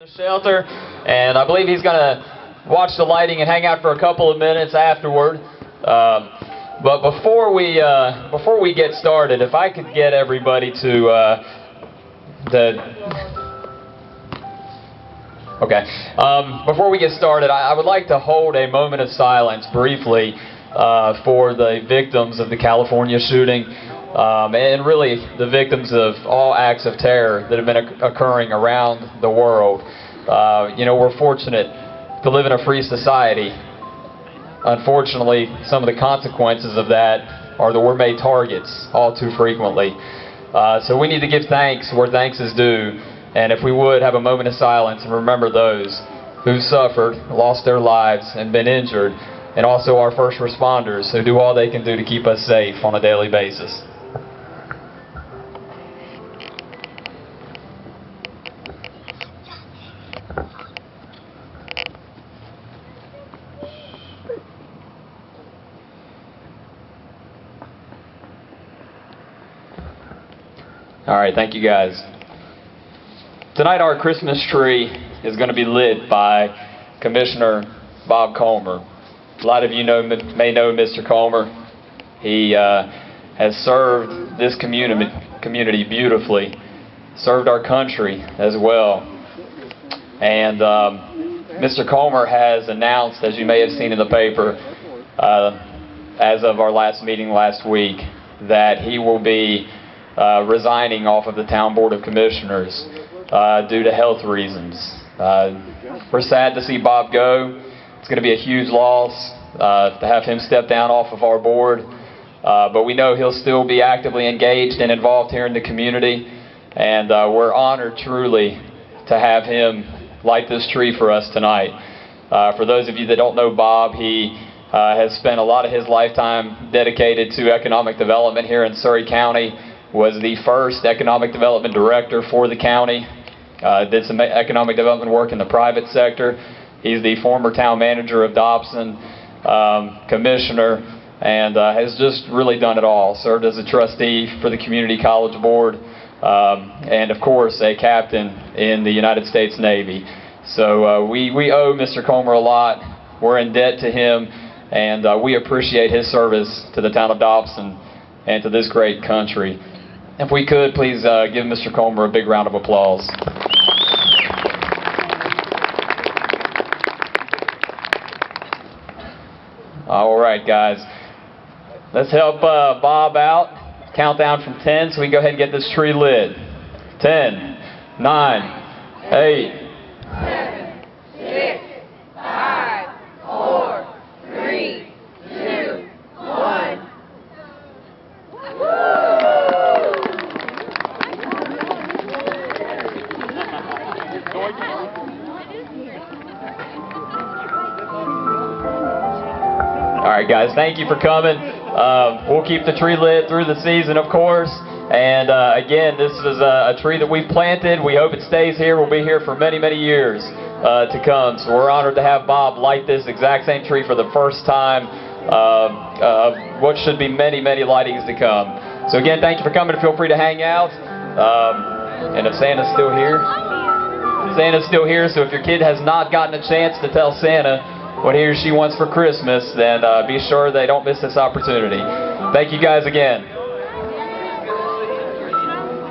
the shelter, and I believe he's going to watch the lighting and hang out for a couple of minutes afterward. But before we get started, if I could get everybody to before we get started, I would like to hold a moment of silence briefly for the victims of the California shooting, and really the victims of all acts of terror that have been occurring around the world. We're fortunate to live in a free society. Unfortunately, some of the consequences of that are that we're made targets all too frequently. So we need to give thanks where thanks is due, and if we would have a moment of silence and remember those who suffered, lost their lives, and been injured, and also our first responders who do all they can do to keep us safe on a daily basis. All right, thank you guys. Tonight our Christmas tree is going to be lit by Commissioner Bob Comer. A lot of you may know Mr. Comer. He has served this community beautifully, served our country as well. And Mr. Comer has announced, as you may have seen in the paper, as of our last meeting last week, that he will be resigning off of the Town Board of Commissioners due to health reasons. We're sad to see Bob go. It's going to be a huge loss to have him step down off of our board, but we know he'll still be actively engaged and involved here in the community, and we're honored truly to have him light this tree for us tonight. For those of you that don't know Bob, he has spent a lot of his lifetime dedicated to economic development here in Surry County, was the first economic development director for the county, did some economic development work in the private sector. He's the former town manager of Dobson, commissioner, and has just really done it all. Served as a trustee for the Community College Board, and of course a captain in the United States Navy. So we owe Mr. Comer a lot. We're in debt to him, and we appreciate his service to the town of Dobson and to this great country. If we could, please give Mr. Comer a big round of applause. All right, guys. Let's help Bob out. Countdown from 10 so we can go ahead and get this tree lit. 10, 9, 8. 7, 6, 5, 4, 3, 2, 1. All right, guys, thank you for coming. We'll keep the tree lit through the season, of course. And again, this is a tree that we've planted. We hope it stays here. We'll be here for many, many years to come. So we're honored to have Bob light this exact same tree for the first time of what should be many, many lightings to come. So again, thank you for coming. Feel free to hang out. And if Santa's still here, Santa's still here. So if your kid has not gotten a chance to tell Santa what he or she wants for Christmas, then be sure they don't miss this opportunity. Thank you guys again.